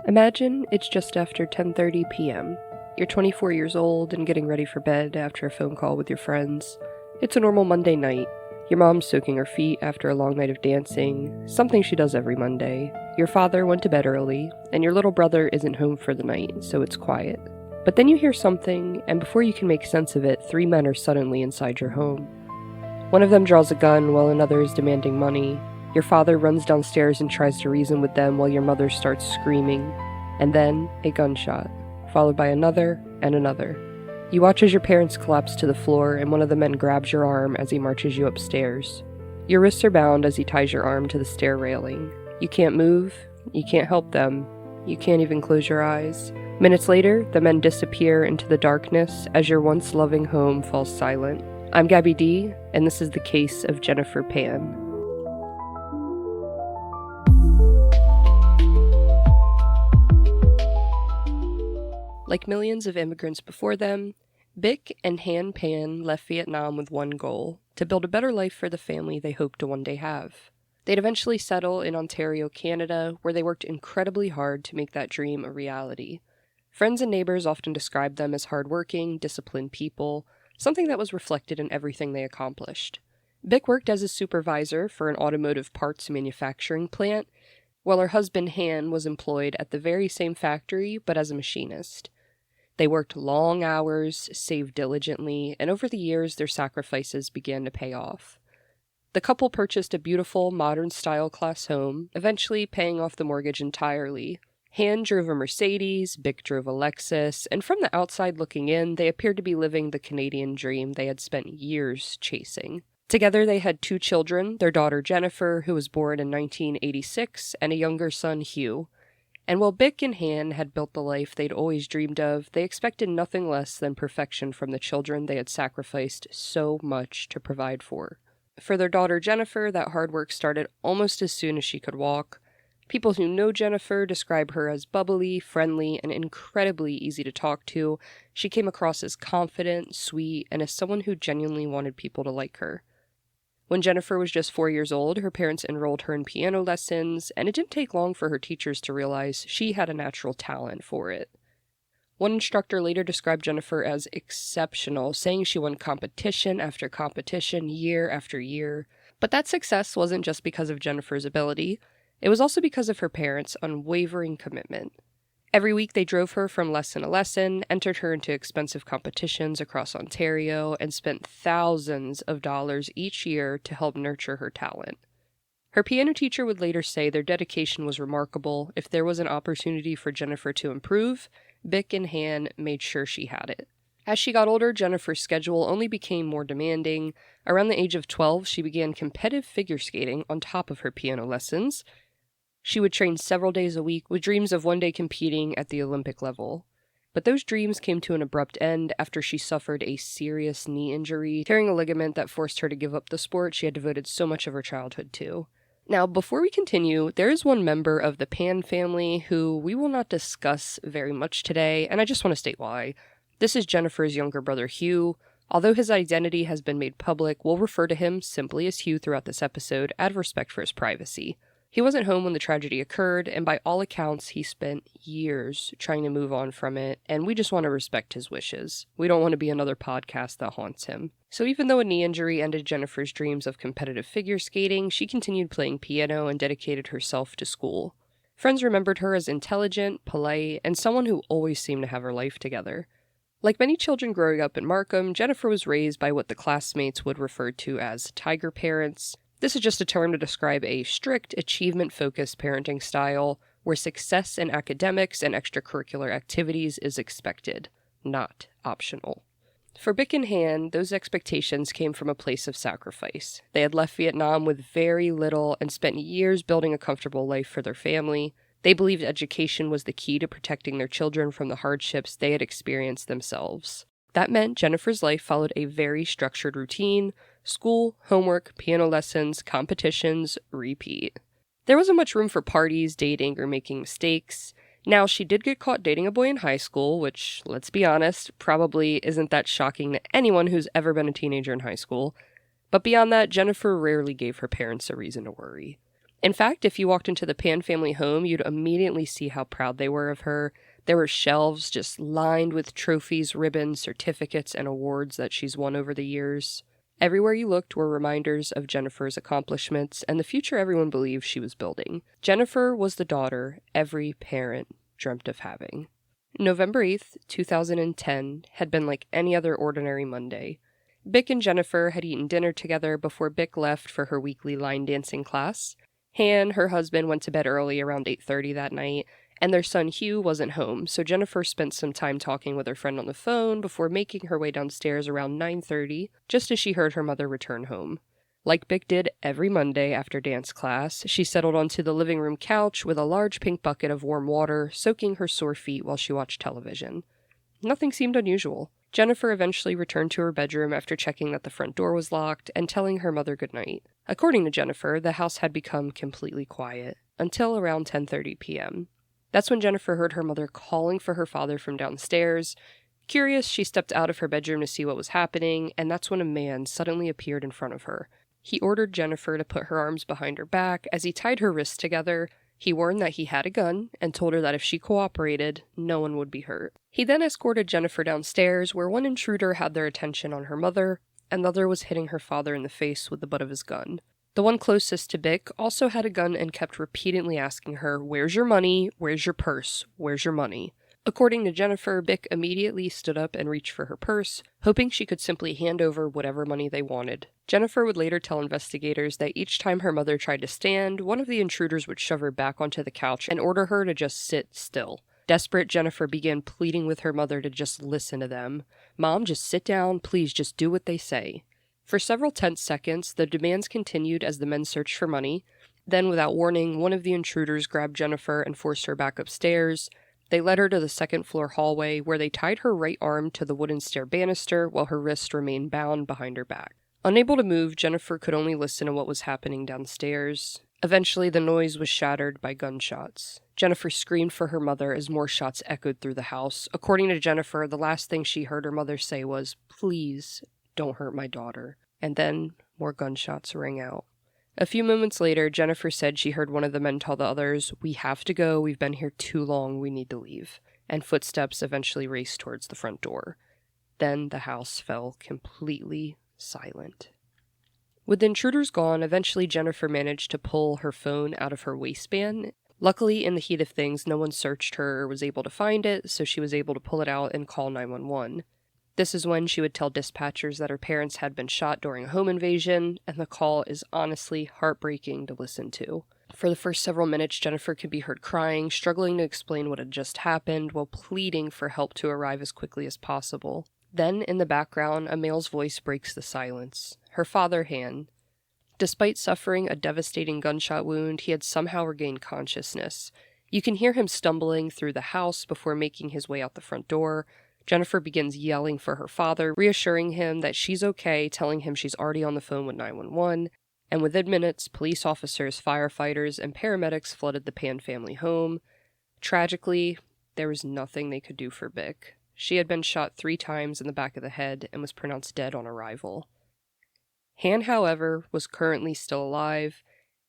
Imagine it's just after 10:30 p.m. You're 24 years old and getting ready for bed after a phone call with your friends. It's a normal Monday night. Your mom's soaking her feet after a long night of dancing, something she does every Monday. Your father went to bed early, and your little brother isn't home for the night, so it's quiet. But then you hear something, and before you can make sense of it, 3 men are suddenly inside your home. One of them draws a gun while another is demanding money. Your father runs downstairs and tries to reason with them while your mother starts screaming. And then, a gunshot, followed by another and another. You watch as your parents collapse to the floor and one of the men grabs your arm as he marches you upstairs. Your wrists are bound as he ties your arm to the stair railing. You can't move, you can't help them, you can't even close your eyes. Minutes later, the men disappear into the darkness as your once loving home falls silent. I'm Gabby D, and this is the case of Jennifer Pan. Like millions of immigrants before them, Bic and Han Pan left Vietnam with one goal: to build a better life for the family they hoped to one day have. They'd eventually settle in Ontario, Canada, where they worked incredibly hard to make that dream a reality. Friends and neighbors often described them as hardworking, disciplined people, something that was reflected in everything they accomplished. Bic worked as a supervisor for an automotive parts manufacturing plant, while her husband Han was employed at the very same factory but as a machinist. They worked long hours, saved diligently, and over the years their sacrifices began to pay off. The couple purchased a beautiful, modern-style class home, eventually paying off the mortgage entirely. Han drove a Mercedes, Bic drove a Lexus, and from the outside looking in, they appeared to be living the Canadian dream they had spent years chasing. Together they had 2 children, their daughter Jennifer, who was born in 1986, and a younger son, Hugh. And while Bic and Han had built the life they'd always dreamed of, they expected nothing less than perfection from the children they had sacrificed so much to provide for. For their daughter Jennifer, that hard work started almost as soon as she could walk. People who know Jennifer describe her as bubbly, friendly, and incredibly easy to talk to. She came across as confident, sweet, and as someone who genuinely wanted people to like her. When Jennifer was just 4 years old, her parents enrolled her in piano lessons, and it didn't take long for her teachers to realize she had a natural talent for it. One instructor later described Jennifer as exceptional, saying she won competition after competition, year after year. But that success wasn't just because of Jennifer's ability. It was also because of her parents' unwavering commitment. Every week they drove her from lesson to lesson, entered her into expensive competitions across Ontario, and spent thousands of dollars each year to help nurture her talent. Her piano teacher would later say their dedication was remarkable. If there was an opportunity for Jennifer to improve, Bic and Han made sure she had it. As she got older, Jennifer's schedule only became more demanding. Around the age of 12, she began competitive figure skating on top of her piano lessons. She would train several days a week with dreams of one day competing at the Olympic level. But those dreams came to an abrupt end after she suffered a serious knee injury, tearing a ligament that forced her to give up the sport she had devoted so much of her childhood to. Now, before we continue, there is one member of the Pan family who we will not discuss very much today, and I just want to state why. This is Jennifer's younger brother, Hugh. Although his identity has been made public, we'll refer to him simply as Hugh throughout this episode, out of respect for his privacy. He wasn't home when the tragedy occurred, and by all accounts, he spent years trying to move on from it, and we just want to respect his wishes. We don't want to be another podcast that haunts him. So even though a knee injury ended Jennifer's dreams of competitive figure skating, she continued playing piano and dedicated herself to school. Friends remembered her as intelligent, polite, and someone who always seemed to have her life together. Like many children growing up in Markham, Jennifer was raised by what the classmates would refer to as tiger parents. This is just a term to describe a strict, achievement-focused parenting style where success in academics and extracurricular activities is expected, not optional. For Bic and Han, those expectations came from a place of sacrifice. They had left Vietnam with very little and spent years building a comfortable life for their family. They believed education was the key to protecting their children from the hardships they had experienced themselves. That meant Jennifer's life followed a very structured routine: school, homework, piano lessons, competitions, repeat. There wasn't much room for parties, dating, or making mistakes. Now, she did get caught dating a boy in high school, which, let's be honest, probably isn't that shocking to anyone who's ever been a teenager in high school. But beyond that, Jennifer rarely gave her parents a reason to worry. In fact, if you walked into the Pan family home, you'd immediately see how proud they were of her. There were shelves just lined with trophies, ribbons, certificates, and awards that she's won over the years. Everywhere you looked were reminders of Jennifer's accomplishments and the future everyone believed she was building. Jennifer was the daughter every parent dreamt of having. November 8th, 2010 had been like any other ordinary Monday. Bick and Jennifer had eaten dinner together before Bick left for her weekly line dancing class. Han, her husband, went to bed early around 8:30 that night, and their son Hugh wasn't home, so Jennifer spent some time talking with her friend on the phone before making her way downstairs around 9:30, just as she heard her mother return home. Like Bick did every Monday after dance class, she settled onto the living room couch with a large pink bucket of warm water, soaking her sore feet while she watched television. Nothing seemed unusual. Jennifer eventually returned to her bedroom after checking that the front door was locked and telling her mother goodnight. According to Jennifer, the house had become completely quiet until around 10:30 p.m. That's when Jennifer heard her mother calling for her father from downstairs. Curious, she stepped out of her bedroom to see what was happening, and that's when a man suddenly appeared in front of her. He ordered Jennifer to put her arms behind her back as he tied her wrists together. He warned that he had a gun and told her that if she cooperated, no one would be hurt. He then escorted Jennifer downstairs, where one intruder had their attention on her mother, and the other was hitting her father in the face with the butt of his gun. The one closest to Bick also had a gun and kept repeatedly asking her, "Where's your money? Where's your purse? Where's your money?" According to Jennifer, Bick immediately stood up and reached for her purse, hoping she could simply hand over whatever money they wanted. Jennifer would later tell investigators that each time her mother tried to stand, one of the intruders would shove her back onto the couch and order her to just sit still. Desperate, Jennifer began pleading with her mother to just listen to them. "Mom, just sit down. Please, just do what they say." For several tense seconds, the demands continued as the men searched for money. Then, without warning, one of the intruders grabbed Jennifer and forced her back upstairs. They led her to the second-floor hallway, where they tied her right arm to the wooden stair banister while her wrist remained bound behind her back. Unable to move, Jennifer could only listen to what was happening downstairs. Eventually, the noise was shattered by gunshots. Jennifer screamed for her mother as more shots echoed through the house. According to Jennifer, the last thing she heard her mother say was, "Please, don't hurt my daughter." And then more gunshots rang out. A few moments later, Jennifer said she heard one of the men tell the others, "We have to go, we've been here too long, we need to leave." And footsteps eventually raced towards the front door. Then the house fell completely silent. With the intruders gone, eventually Jennifer managed to pull her phone out of her waistband. Luckily, in the heat of things, no one searched her or was able to find it, so she was able to pull it out and call 911. This is when she would tell dispatchers that her parents had been shot during a home invasion, and the call is honestly heartbreaking to listen to. For the first several minutes, Jennifer could be heard crying, struggling to explain what had just happened, while pleading for help to arrive as quickly as possible. Then, in the background, a male's voice breaks the silence. Her father, Han. Despite suffering a devastating gunshot wound, he had somehow regained consciousness. You can hear him stumbling through the house before making his way out the front door. Jennifer begins yelling for her father, reassuring him that she's okay, telling him she's already on the phone with 911, and within minutes, police officers, firefighters, and paramedics flooded the Pan family home. Tragically, there was nothing they could do for Bick. She had been shot 3 times in the back of the head and was pronounced dead on arrival. Han, however, was currently still alive.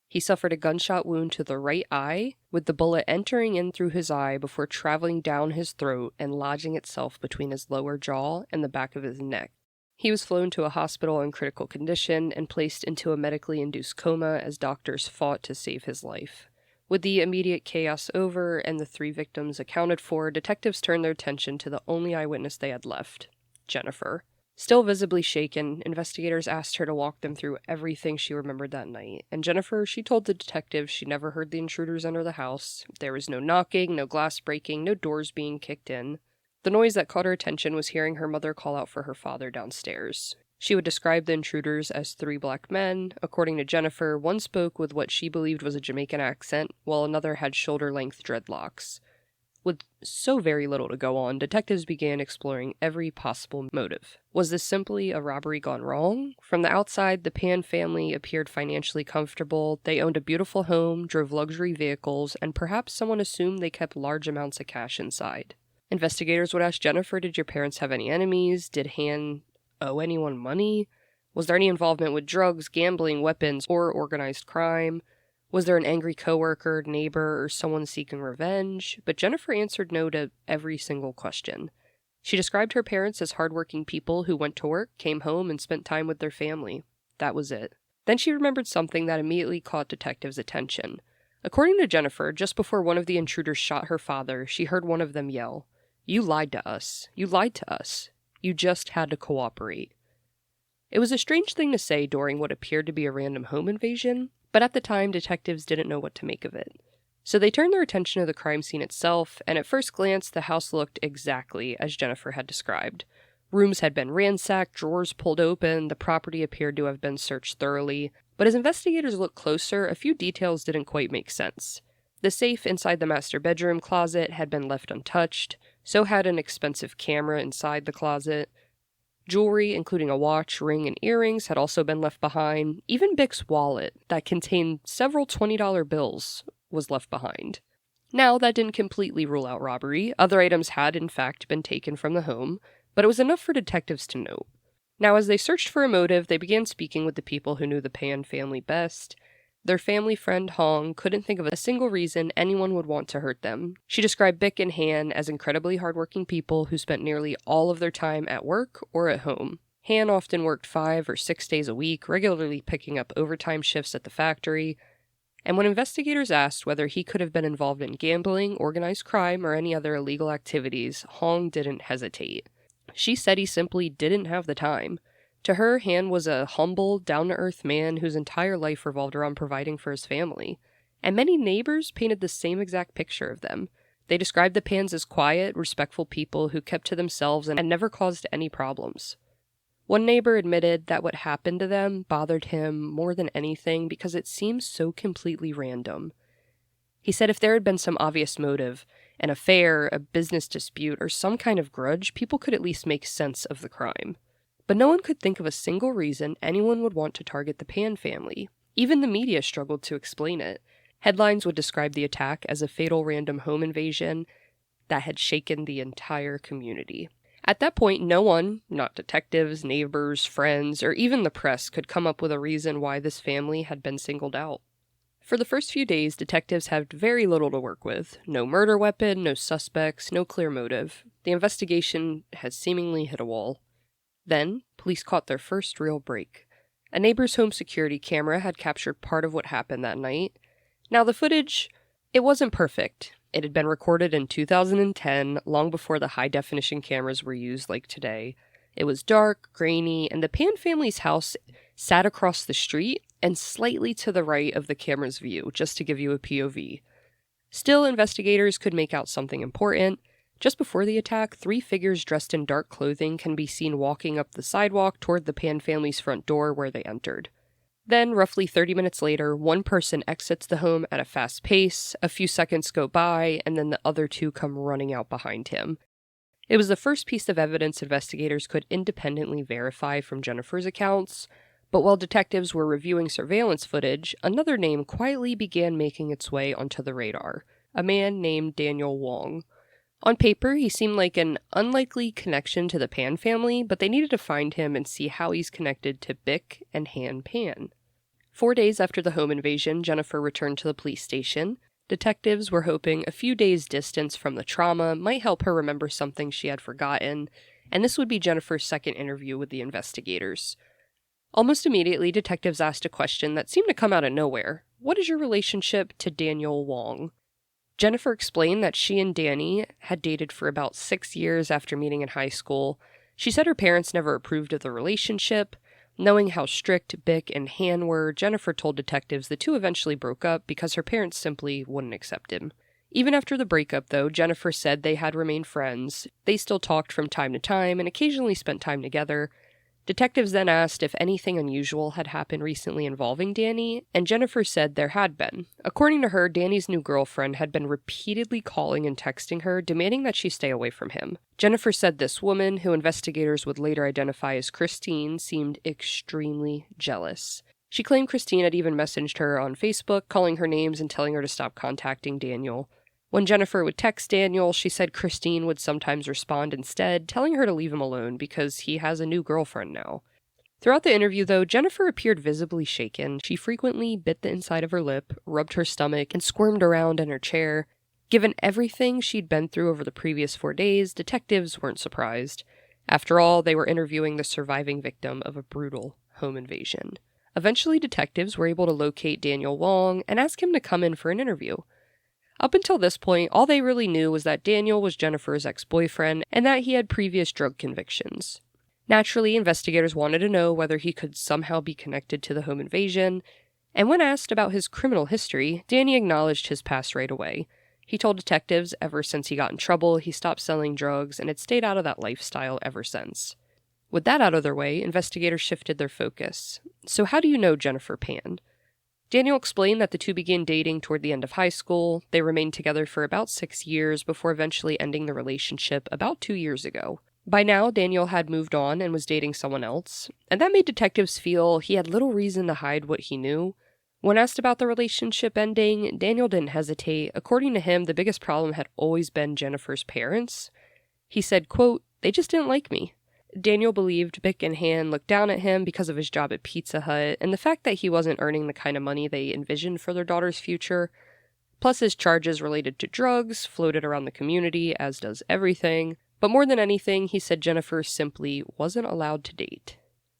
He suffered a gunshot wound to the right eye, with the bullet entering in through his eye before traveling down his throat and lodging itself between his lower jaw and the back of his neck. He was flown to a hospital in critical condition and placed into a medically induced coma as doctors fought to save his life. With the immediate chaos over and the 3 victims accounted for, detectives turned their attention to the only eyewitness they had left, Jennifer. Still visibly shaken, investigators asked her to walk them through everything she remembered that night, and Jennifer, she told the detectives she never heard the intruders enter the house. There was no knocking, no glass breaking, no doors being kicked in. The noise that caught her attention was hearing her mother call out for her father downstairs. She would describe the intruders as 3 black men. According to Jennifer, one spoke with what she believed was a Jamaican accent, while another had shoulder-length dreadlocks. With so very little to go on, detectives began exploring every possible motive. Was this simply a robbery gone wrong? From the outside, the Pan family appeared financially comfortable. They owned a beautiful home, drove luxury vehicles, and perhaps someone assumed they kept large amounts of cash inside. Investigators would ask Jennifer, did your parents have any enemies? Did Han owe anyone money? Was there any involvement with drugs, gambling, weapons, or organized crime? Was there an angry coworker, neighbor, or someone seeking revenge? But Jennifer answered no to every single question. She described her parents as hardworking people who went to work, came home, and spent time with their family. That was it. Then she remembered something that immediately caught detectives' attention. According to Jennifer, just before one of the intruders shot her father, she heard one of them yell, "You lied to us. You lied to us. You just had to cooperate." It was a strange thing to say during what appeared to be a random home invasion, but at the time, detectives didn't know what to make of it. So they turned their attention to the crime scene itself, and at first glance, the house looked exactly as Jennifer had described. Rooms had been ransacked, drawers pulled open, the property appeared to have been searched thoroughly, but as investigators looked closer, a few details didn't quite make sense. The safe inside the master bedroom closet had been left untouched, so had an expensive camera inside the closet. Jewelry, including a watch, ring, and earrings, had also been left behind. Even Bick's wallet, that contained several $20 bills, was left behind. Now, that didn't completely rule out robbery. Other items had, in fact, been taken from the home, but it was enough for detectives to note. Now, as they searched for a motive, they began speaking with the people who knew the Pan family best. Their family friend Hong couldn't think of a single reason anyone would want to hurt them. She described Bick and Han as incredibly hardworking people who spent nearly all of their time at work or at home. Han often worked 5 or 6 days a week, regularly picking up overtime shifts at the factory. And when investigators asked whether he could have been involved in gambling, organized crime, or any other illegal activities, Hong didn't hesitate. She said he simply didn't have the time. To her, Han was a humble, down-to-earth man whose entire life revolved around providing for his family. And many neighbors painted the same exact picture of them. They described the Pans as quiet, respectful people who kept to themselves and never caused any problems. One neighbor admitted that what happened to them bothered him more than anything because it seemed so completely random. He said if there had been some obvious motive, an affair, a business dispute, or some kind of grudge, people could at least make sense of the crime. But no one could think of a single reason anyone would want to target the Pan family. Even the media struggled to explain it. Headlines would describe the attack as a fatal random home invasion that had shaken the entire community. At that point, no one, not detectives, neighbors, friends, or even the press, could come up with a reason why this family had been singled out. For the first few days, detectives had very little to work with. No murder weapon, no suspects, no clear motive. The investigation had seemingly hit a wall. Then, police caught their first real break. A neighbor's home security camera had captured part of what happened that night. Now, the footage, it wasn't perfect. It had been recorded in 2010, long before the high-definition cameras were used like today. It was dark, grainy, and the Pan family's house sat across the street and slightly to the right of the camera's view, just to give you a POV. Still, investigators could make out something important. Just before the attack, 3 figures dressed in dark clothing can be seen walking up the sidewalk toward the Pan family's front door where they entered. Then, roughly 30 minutes later, one person exits the home at a fast pace, a few seconds go by, and then the other 2 come running out behind him. It was the first piece of evidence investigators could independently verify from Jennifer's accounts, but while detectives were reviewing surveillance footage, another name quietly began making its way onto the radar, a man named Daniel Wong. On paper, he seemed like an unlikely connection to the Pan family, but they needed to find him and see how he's connected to Bick and Han Pan. 4 days after the home invasion, Jennifer returned to the police station. Detectives were hoping a few days' distance from the trauma might help her remember something she had forgotten, and this would be Jennifer's second interview with the investigators. Almost immediately, detectives asked a question that seemed to come out of nowhere. What is your relationship to Daniel Wong? Jennifer explained that she and Danny had dated for about 6 years after meeting in high school. She said her parents never approved of the relationship. Knowing how strict Bick and Han were, Jennifer told detectives the 2 eventually broke up because her parents simply wouldn't accept him. Even after the breakup, though, Jennifer said they had remained friends. They still talked from time to time and occasionally spent time together. Detectives then asked if anything unusual had happened recently involving Danny, and Jennifer said there had been. According to her, Danny's new girlfriend had been repeatedly calling and texting her, demanding that she stay away from him. Jennifer said this woman, who investigators would later identify as Christine, seemed extremely jealous. She claimed Christine had even messaged her on Facebook, calling her names and telling her to stop contacting Daniel. When Jennifer would text Daniel, she said Christine would sometimes respond instead, telling her to leave him alone because he has a new girlfriend now. Throughout the interview, though, Jennifer appeared visibly shaken. She frequently bit the inside of her lip, rubbed her stomach, and squirmed around in her chair. Given everything she'd been through over the previous 4 days, detectives weren't surprised. After all, they were interviewing the surviving victim of a brutal home invasion. Eventually, detectives were able to locate Daniel Wong and ask him to come in for an interview. Up until this point, all they really knew was that Daniel was Jennifer's ex-boyfriend and that he had previous drug convictions. Naturally, investigators wanted to know whether he could somehow be connected to the home invasion, and when asked about his criminal history, Danny acknowledged his past right away. He told detectives ever since he got in trouble, he stopped selling drugs and had stayed out of that lifestyle ever since. With that out of their way, investigators shifted their focus. So how do you know Jennifer Pan? Daniel explained that the two began dating toward the end of high school. They remained together for about 6 years before eventually ending the relationship about 2 years ago. By now, Daniel had moved on and was dating someone else, and that made detectives feel he had little reason to hide what he knew. When asked about the relationship ending, Daniel didn't hesitate. According to him, the biggest problem had always been Jennifer's parents. He said, quote, "They just didn't like me." Daniel believed Bick and Han looked down at him because of his job at Pizza Hut and the fact that he wasn't earning the kind of money they envisioned for their daughter's future. Plus, his charges related to drugs floated around the community, as does everything. But more than anything, he said Jennifer simply wasn't allowed to date.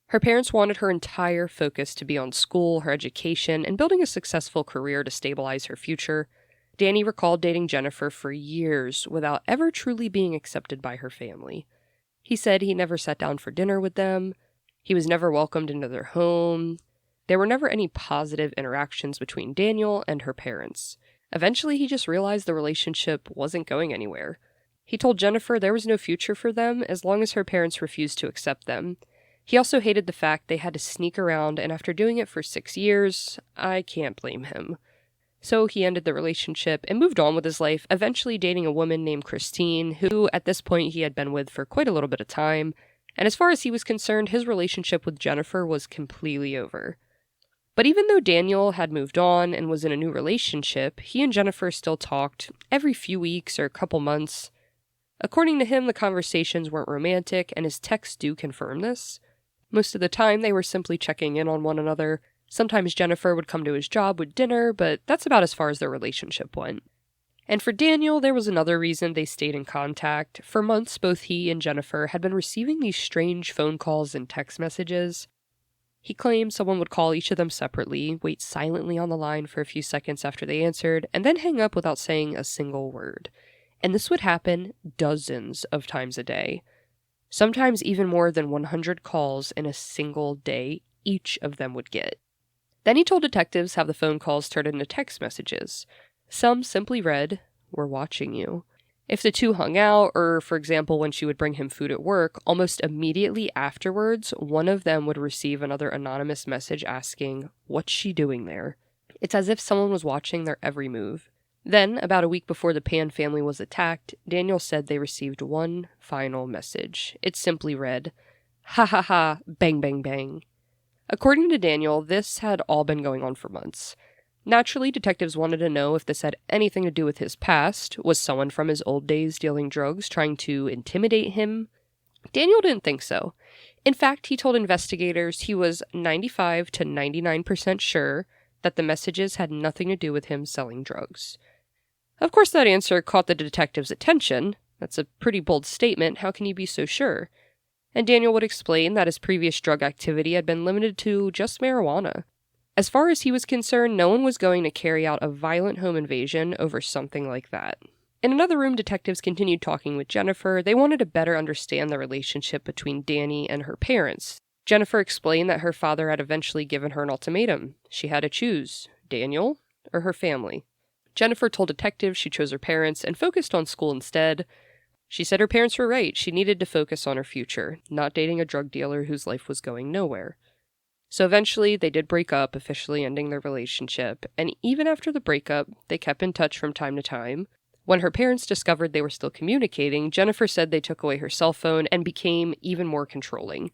Her parents wanted her entire focus to be on school, her education, and building a successful career to stabilize her future. Danny recalled dating Jennifer for years without ever truly being accepted by her family. He said he never sat down for dinner with them. He was never welcomed into their home. There were never any positive interactions between Daniel and her parents. Eventually, he just realized the relationship wasn't going anywhere. He told Jennifer there was no future for them as long as her parents refused to accept them. He also hated the fact they had to sneak around, and after doing it for 6 years, I can't blame him. So he ended the relationship and moved on with his life, eventually dating a woman named Christine, who at this point he had been with for quite a little bit of time. And as far as he was concerned, his relationship with Jennifer was completely over. But even though Daniel had moved on and was in a new relationship, he and Jennifer still talked every few weeks or a couple months. According to him, the conversations weren't romantic, and his texts do confirm this. Most of the time, they were simply checking in on one another. Sometimes Jennifer would come to his job with dinner, but that's about as far as their relationship went. And for Daniel, there was another reason they stayed in contact. For months, both he and Jennifer had been receiving these strange phone calls and text messages. He claimed someone would call each of them separately, wait silently on the line for a few seconds after they answered, and then hang up without saying a single word. And this would happen dozens of times a day. Sometimes even more than 100 calls in a single day each of them would get. Then he told detectives how the phone calls turned into text messages. Some simply read, "We're watching you." If the two hung out, or for example when she would bring him food at work, almost immediately afterwards, one of them would receive another anonymous message asking, "What's she doing there?" It's as if someone was watching their every move. Then, about a week before the Pan family was attacked, Daniel said they received one final message. It simply read, "Ha ha ha, bang bang bang." According to Daniel, this had all been going on for months. Naturally, detectives wanted to know if this had anything to do with his past. Was someone from his old days dealing drugs trying to intimidate him? Daniel didn't think so. In fact, he told investigators he was 95 to 99% sure that the messages had nothing to do with him selling drugs. Of course, that answer caught the detective's attention. That's a pretty bold statement. How can you be so sure? And Daniel would explain that his previous drug activity had been limited to just marijuana. As far as he was concerned, no one was going to carry out a violent home invasion over something like that. In another room, detectives continued talking with Jennifer. They wanted to better understand the relationship between Danny and her parents. Jennifer explained that her father had eventually given her an ultimatum. She had to choose Daniel or her family. Jennifer told detectives she chose her parents and focused on school instead. She said her parents were right. She needed to focus on her future, not dating a drug dealer whose life was going nowhere. So eventually, they did break up, officially ending their relationship, and even after the breakup, they kept in touch from time to time. When her parents discovered they were still communicating, Jennifer said they took away her cell phone and became even more controlling.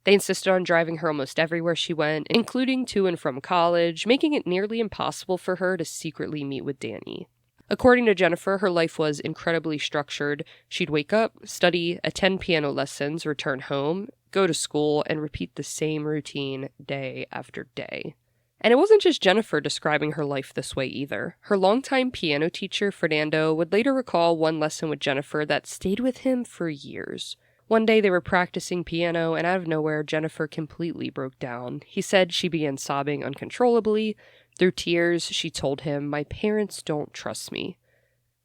They insisted on driving her almost everywhere she went, including to and from college, making it nearly impossible for her to secretly meet with Danny. According to Jennifer, her life was incredibly structured. She'd wake up, study, attend piano lessons, return home, go to school, and repeat the same routine day after day. And it wasn't just Jennifer describing her life this way either. Her longtime piano teacher, Fernando, would later recall one lesson with Jennifer that stayed with him for years. One day they were practicing piano, and out of nowhere, Jennifer completely broke down. He said she began sobbing uncontrollably. Through tears, she told him, "My parents don't trust me."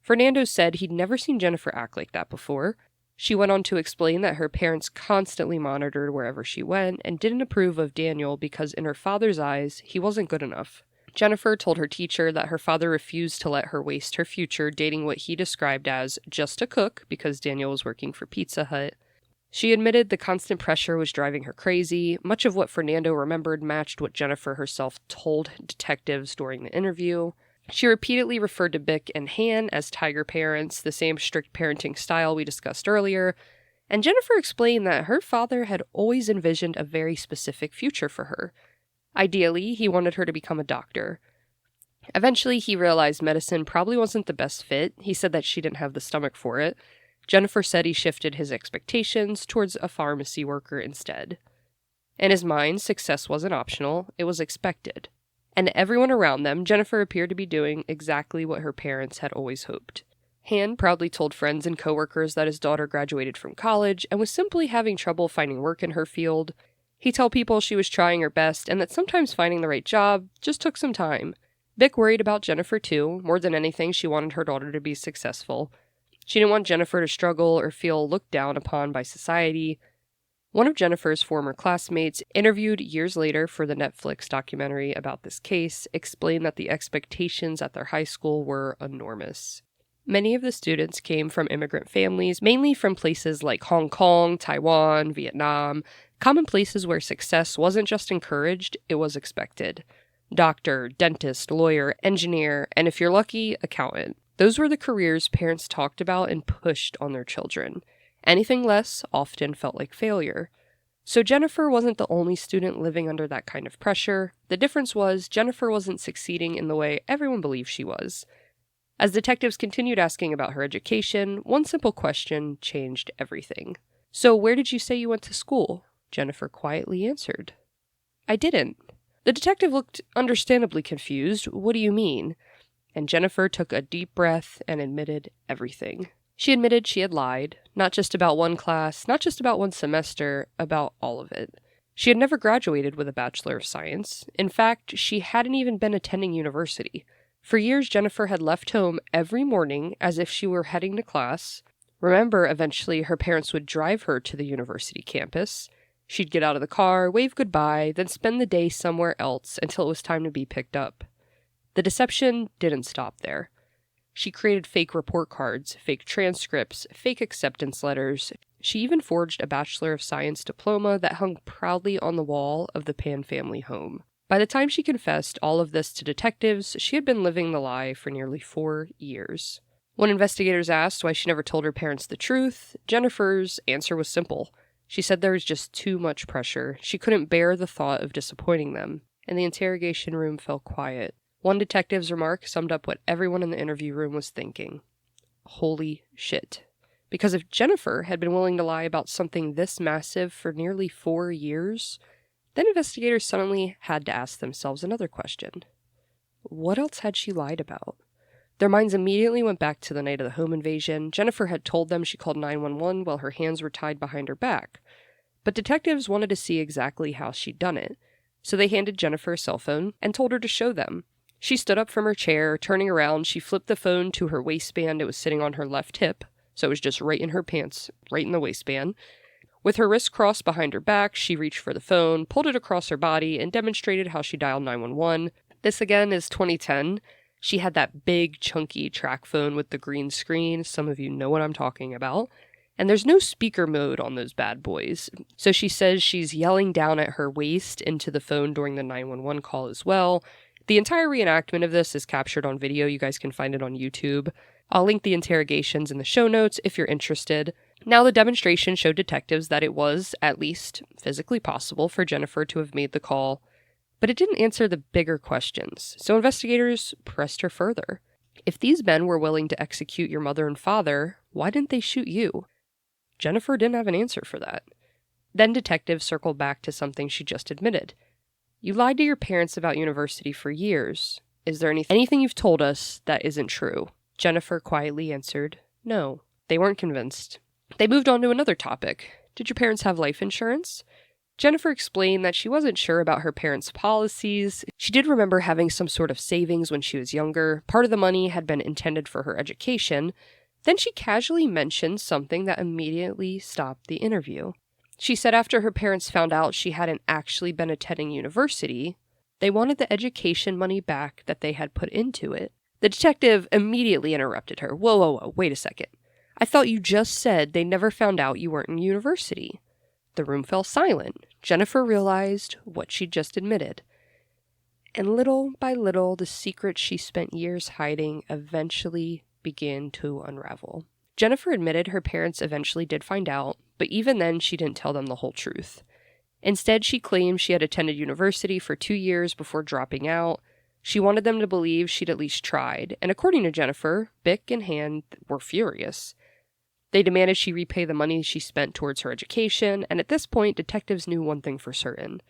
Fernando said he'd never seen Jennifer act like that before. She went on to explain that her parents constantly monitored wherever she went and didn't approve of Daniel because in her father's eyes, he wasn't good enough. Jennifer told her teacher that her father refused to let her waste her future dating what he described as just a cook because Daniel was working for Pizza Hut. She admitted the constant pressure was driving her crazy. Much of what Fernando remembered matched what Jennifer herself told detectives during the interview. She repeatedly referred to Bick and Han as tiger parents, the same strict parenting style we discussed earlier, and Jennifer explained that her father had always envisioned a very specific future for her. Ideally, he wanted her to become a doctor. Eventually, he realized medicine probably wasn't the best fit. He said that she didn't have the stomach for it. Jennifer said he shifted his expectations towards a pharmacy worker instead. In his mind, success wasn't optional, it was expected. And everyone around them, Jennifer appeared to be doing exactly what her parents had always hoped. Han proudly told friends and coworkers that his daughter graduated from college and was simply having trouble finding work in her field. He'd tell people she was trying her best and that sometimes finding the right job just took some time. Bick worried about Jennifer too. More than anything, she wanted her daughter to be successful. She didn't want Jennifer to struggle or feel looked down upon by society. One of Jennifer's former classmates, interviewed years later for the Netflix documentary about this case, explained that the expectations at their high school were enormous. Many of the students came from immigrant families, mainly from places like Hong Kong, Taiwan, Vietnam, common places where success wasn't just encouraged, it was expected. Doctor, dentist, lawyer, engineer, and if you're lucky, accountant. Those were the careers parents talked about and pushed on their children. Anything less often felt like failure. So Jennifer wasn't the only student living under that kind of pressure. The difference was Jennifer wasn't succeeding in the way everyone believed she was. As detectives continued asking about her education, one simple question changed everything. "So where did you say you went to school?" Jennifer quietly answered. "I didn't." The detective looked understandably confused. "What do you mean?" And Jennifer took a deep breath and admitted everything. She admitted she had lied, not just about one class, not just about one semester, about all of it. She had never graduated with a Bachelor of Science. In fact, she hadn't even been attending university. For years, Jennifer had left home every morning as if she were heading to class. Remember, eventually her parents would drive her to the university campus. She'd get out of the car, wave goodbye, then spend the day somewhere else until it was time to be picked up. The deception didn't stop there. She created fake report cards, fake transcripts, fake acceptance letters. She even forged a Bachelor of Science diploma that hung proudly on the wall of the Pan family home. By the time she confessed all of this to detectives, she had been living the lie for nearly 4 years. When investigators asked why she never told her parents the truth, Jennifer's answer was simple. She said there was just too much pressure. She couldn't bear the thought of disappointing them, and the interrogation room fell quiet. One detective's remark summed up what everyone in the interview room was thinking. Holy shit. Because if Jennifer had been willing to lie about something this massive for nearly 4 years, then investigators suddenly had to ask themselves another question. What else had she lied about? Their minds immediately went back to the night of the home invasion. Jennifer had told them she called 911 while her hands were tied behind her back. But detectives wanted to see exactly how she'd done it. So they handed Jennifer a cell phone and told her to show them. She stood up from her chair, turning around. She flipped the phone to her waistband. It was sitting on her left hip, so it was just right in her pants, right in the waistband. With her wrists crossed behind her back, she reached for the phone, pulled it across her body, and demonstrated how she dialed 911. This again is 2010. She had that big, chunky track phone with the green screen. Some of you know what I'm talking about. And there's no speaker mode on those bad boys. So she says she's yelling down at her waist into the phone during the 911 call as well. The entire reenactment of this is captured on video. You guys can find it on YouTube. I'll link the interrogations in the show notes if you're interested. Now, the demonstration showed detectives that it was, at least, physically possible for Jennifer to have made the call, but it didn't answer the bigger questions, so investigators pressed her further. If these men were willing to execute your mother and father, why didn't they shoot you? Jennifer didn't have an answer for that. Then detectives circled back to something she just admitted. You lied to your parents about university for years. Is there anything you've told us that isn't true? Jennifer quietly answered, no. They weren't convinced. They moved on to another topic. Did your parents have life insurance? Jennifer explained that she wasn't sure about her parents' policies. She did remember having some sort of savings when she was younger. Part of the money had been intended for her education. Then she casually mentioned something that immediately stopped the interview. She said after her parents found out she hadn't actually been attending university, they wanted the education money back that they had put into it. The detective immediately interrupted her. Whoa, wait a second. I thought you just said they never found out you weren't in university. The room fell silent. Jennifer realized what she'd just admitted. And little by little, the secret she spent years hiding eventually began to unravel. Jennifer admitted her parents eventually did find out, but even then she didn't tell them the whole truth. Instead, she claimed she had attended university for 2 years before dropping out. She wanted them to believe she'd at least tried, and according to Jennifer, Bick and Han were furious. They demanded she repay the money she spent towards her education, and at this point, detectives knew one thing for certain.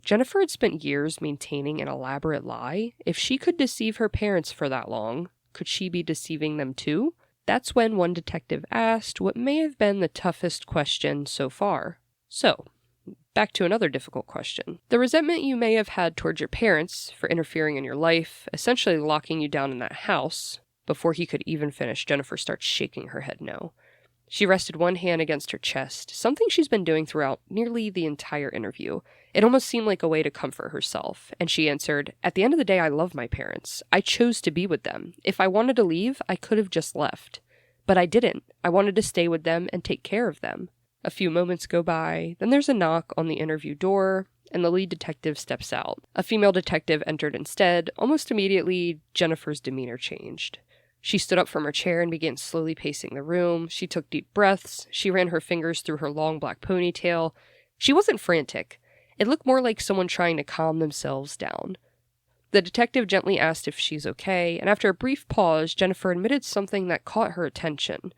Jennifer had spent years maintaining an elaborate lie. If she could deceive her parents for that long, could she be deceiving them too? That's when one detective asked what may have been the toughest question so far. So, back to another difficult question. The resentment you may have had towards your parents for interfering in your life, essentially locking you down in that house. Before he could even finish, Jennifer starts shaking her head no. She rested one hand against her chest, something she's been doing throughout nearly the entire interview. It almost seemed like a way to comfort herself, and she answered, at the end of the day, I love my parents. I chose to be with them. If I wanted to leave, I could have just left. But I didn't. I wanted to stay with them and take care of them. A few moments go by, then there's a knock on the interview door, and the lead detective steps out. A female detective entered instead. Almost immediately, Jennifer's demeanor changed. She stood up from her chair and began slowly pacing the room. She took deep breaths. She ran her fingers through her long black ponytail. She wasn't frantic. It looked more like someone trying to calm themselves down. The detective gently asked if she's okay, and after a brief pause, Jennifer admitted something that caught her attention.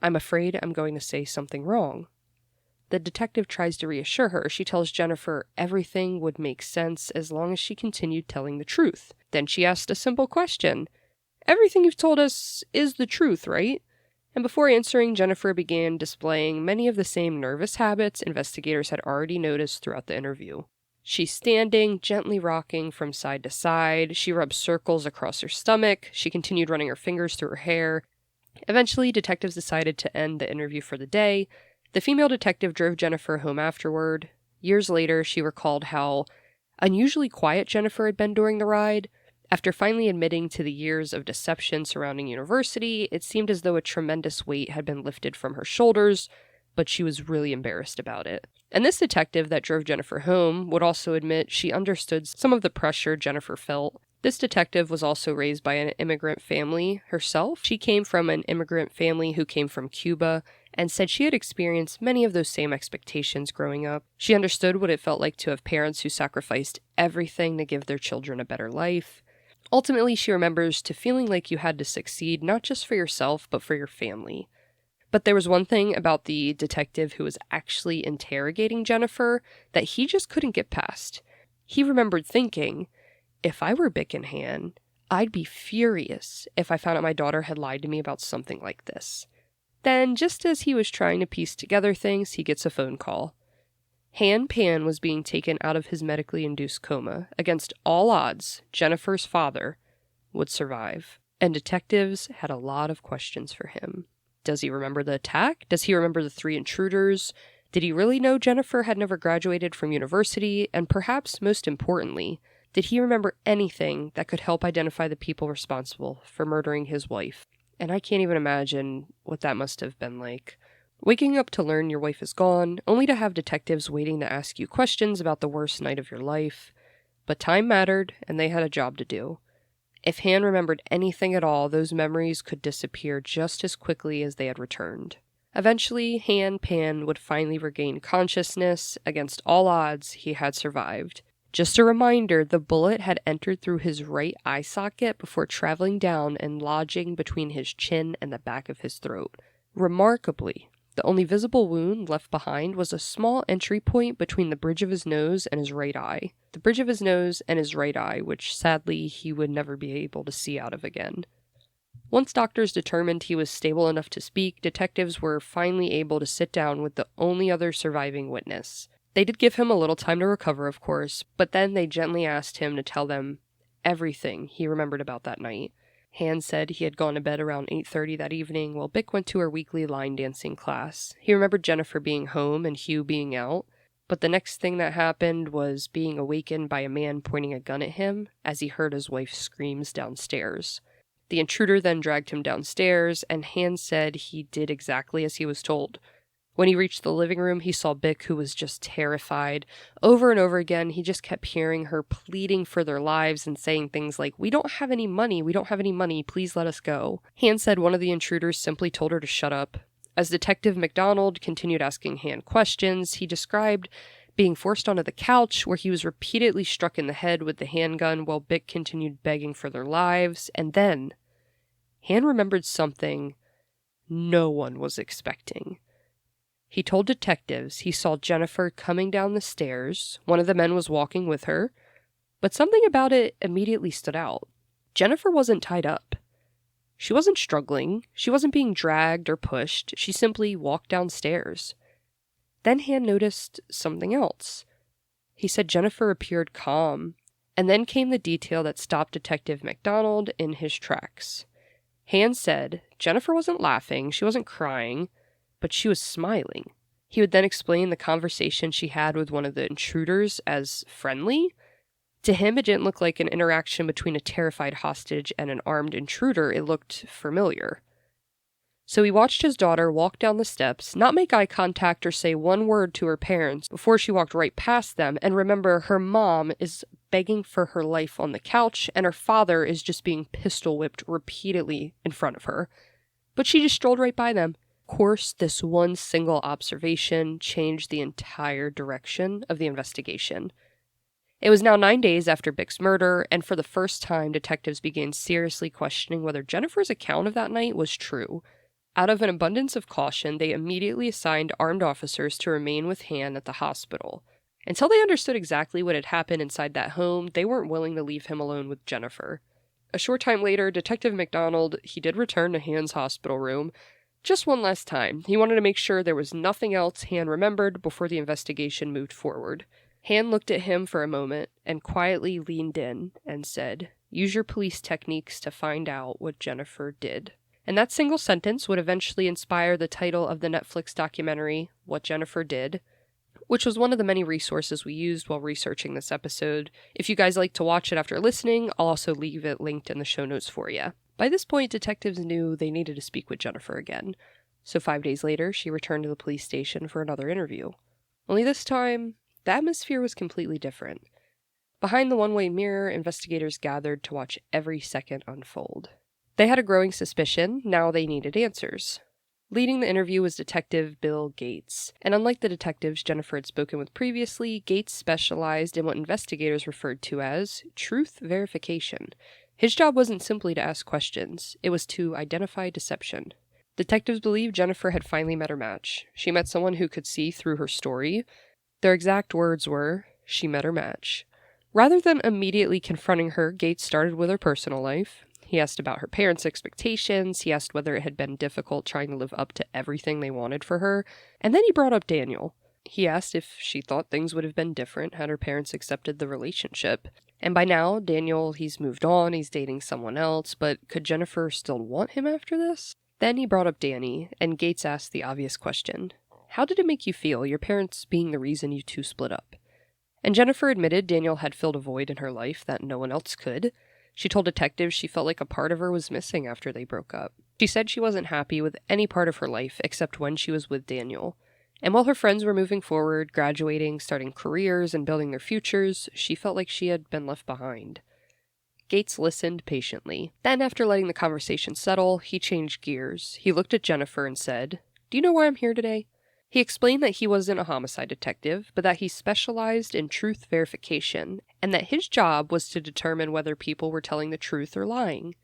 I'm afraid I'm going to say something wrong. The detective tries to reassure her. She tells Jennifer everything would make sense as long as she continued telling the truth. Then she asked a simple question. Everything you've told us is the truth, right? And before answering, Jennifer began displaying many of the same nervous habits investigators had already noticed throughout the interview. She's standing, gently rocking from side to side. She rubbed circles across her stomach. She continued running her fingers through her hair. Eventually, detectives decided to end the interview for the day. The female detective drove Jennifer home afterward. Years later, she recalled how unusually quiet Jennifer had been during the ride. After finally admitting to the years of deception surrounding university, it seemed as though a tremendous weight had been lifted from her shoulders, but she was really embarrassed about it. And this detective that drove Jennifer home would also admit she understood some of the pressure Jennifer felt. This detective was also raised by an immigrant family herself. She came from an immigrant family who came from Cuba and said she had experienced many of those same expectations growing up. She understood what it felt like to have parents who sacrificed everything to give their children a better life. Ultimately, she remembers to feeling like you had to succeed not just for yourself, but for your family. But there was one thing about the detective who was actually interrogating Jennifer that he just couldn't get past. He remembered thinking, if I were Bick and Han, I'd be furious if I found out my daughter had lied to me about something like this. Then, just as he was trying to piece together things, he gets a phone call. Han Pan was being taken out of his medically induced coma. Against all odds, Jennifer's father would survive. And detectives had a lot of questions for him. Does he remember the attack? Does he remember the 3 intruders? Did he really know Jennifer had never graduated from university? And perhaps most importantly, did he remember anything that could help identify the people responsible for murdering his wife? And I can't even imagine what that must have been like. Waking up to learn your wife is gone, only to have detectives waiting to ask you questions about the worst night of your life. But time mattered, and they had a job to do. If Han remembered anything at all, those memories could disappear just as quickly as they had returned. Eventually, Han Pan would finally regain consciousness. Against all odds, he had survived. Just a reminder, the bullet had entered through his right eye socket before traveling down and lodging between his chin and the back of his throat. Remarkably, The only visible wound left behind was a small entry point between the bridge of his nose and his right eye. The bridge of his nose and his right eye, which sadly he would never be able to see out of again. Once doctors determined he was stable enough to speak, detectives were finally able to sit down with the only other surviving witness. They did give him a little time to recover, of course, but then they gently asked him to tell them everything he remembered about that night. Han said he had gone to bed around 8:30 that evening while Bick went to her weekly line dancing class. He remembered Jennifer being home and Hugh being out, but the next thing that happened was being awakened by a man pointing a gun at him as he heard his wife's screams downstairs. The intruder then dragged him downstairs, and Han said he did exactly as he was told. When he reached the living room, he saw Bick, who was just terrified. Over and over again, he just kept hearing her pleading for their lives and saying things like, "We don't have any money, please let us go." Han said one of the intruders simply told her to shut up. As Detective McDonald continued asking Han questions, he described being forced onto the couch where he was repeatedly struck in the head with the handgun while Bick continued begging for their lives. And then, Han remembered something no one was expecting. He told detectives he saw Jennifer coming down the stairs. One of the men was walking with her, but something about it immediately stood out. Jennifer wasn't tied up. She wasn't struggling. She wasn't being dragged or pushed. She simply walked downstairs. Then Han noticed something else. He said Jennifer appeared calm, and then came the detail that stopped Detective McDonald in his tracks. Han said Jennifer wasn't laughing, she wasn't crying, but she was smiling. He would then explain the conversation she had with one of the intruders as friendly. To him, it didn't look like an interaction between a terrified hostage and an armed intruder. It looked familiar. So he watched his daughter walk down the steps, not make eye contact or say one word to her parents before she walked right past them, and remember, her mom is begging for her life on the couch, and her father is just being pistol whipped repeatedly in front of her. But she just strolled right by them. Of course, this one single observation changed the entire direction of the investigation. It was now 9 days after Bick's murder, and for the first time, detectives began seriously questioning whether Jennifer's account of that night was true. Out of an abundance of caution, they immediately assigned armed officers to remain with Han at the hospital. Until they understood exactly what had happened inside that home, they weren't willing to leave him alone with Jennifer. A short time later, Detective McDonald, he did return to Han's hospital room. Just one last time. He wanted to make sure there was nothing else Han remembered before the investigation moved forward. Han looked at him for a moment and quietly leaned in and said, "Use your police techniques to find out what Jennifer did." And that single sentence would eventually inspire the title of the Netflix documentary, What Jennifer Did, which was one of the many resources we used while researching this episode. If you guys like to watch it after listening, I'll also leave it linked in the show notes for you. By this point, detectives knew they needed to speak with Jennifer again. So 5 days later, she returned to the police station for another interview. Only this time, the atmosphere was completely different. Behind the one-way mirror, investigators gathered to watch every second unfold. They had a growing suspicion, now they needed answers. Leading the interview was Detective Bill Gates, and unlike the detectives Jennifer had spoken with previously, Gates specialized in what investigators referred to as truth verification. His job wasn't simply to ask questions, it was to identify deception. Detectives believed Jennifer had finally met her match. She met someone who could see through her story. Their exact words were, "She met her match." Rather than immediately confronting her, Gates started with her personal life. He asked about her parents' expectations, he asked whether it had been difficult trying to live up to everything they wanted for her, and then he brought up Daniel. He asked if she thought things would have been different had her parents accepted the relationship. And by now, Daniel, he's moved on, he's dating someone else, but could Jennifer still want him after this? Then he brought up Danny, and Gates asked the obvious question. How did it make you feel, your parents being the reason you two split up? And Jennifer admitted Daniel had filled a void in her life that no one else could. She told detectives she felt like a part of her was missing after they broke up. She said she wasn't happy with any part of her life except when she was with Daniel. And while her friends were moving forward, graduating, starting careers, and building their futures, she felt like she had been left behind. Gates listened patiently. Then, after letting the conversation settle, he changed gears. He looked at Jennifer and said, "Do you know why I'm here today?" He explained that he wasn't a homicide detective, but that he specialized in truth verification, and that his job was to determine whether people were telling the truth or lying.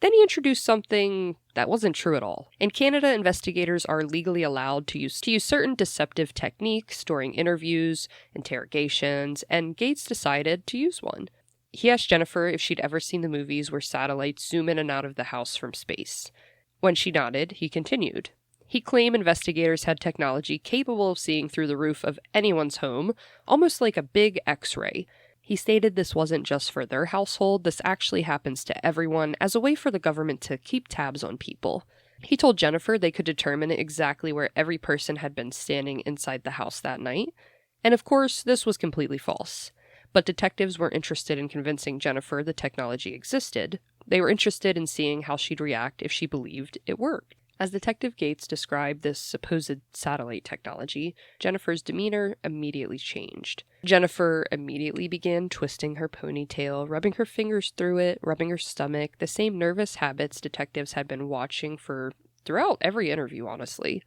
Then he introduced something that wasn't true at all. In Canada, investigators are legally allowed to use certain deceptive techniques during interviews, interrogations, and Gates decided to use one. He asked Jennifer if she'd ever seen the movies where satellites zoom in and out of the house from space. When she nodded, he continued. He claimed investigators had technology capable of seeing through the roof of anyone's home, almost like a big X-ray. He stated this wasn't just for their household, this actually happens to everyone as a way for the government to keep tabs on people. He told Jennifer they could determine exactly where every person had been standing inside the house that night. And of course, this was completely false. But detectives weren't interested in convincing Jennifer the technology existed. They were interested in seeing how she'd react if she believed it worked. As Detective Gates described this supposed satellite technology, Jennifer's demeanor immediately changed. Jennifer immediately began twisting her ponytail, rubbing her fingers through it, rubbing her stomach, the same nervous habits detectives had been watching for throughout every interview, honestly.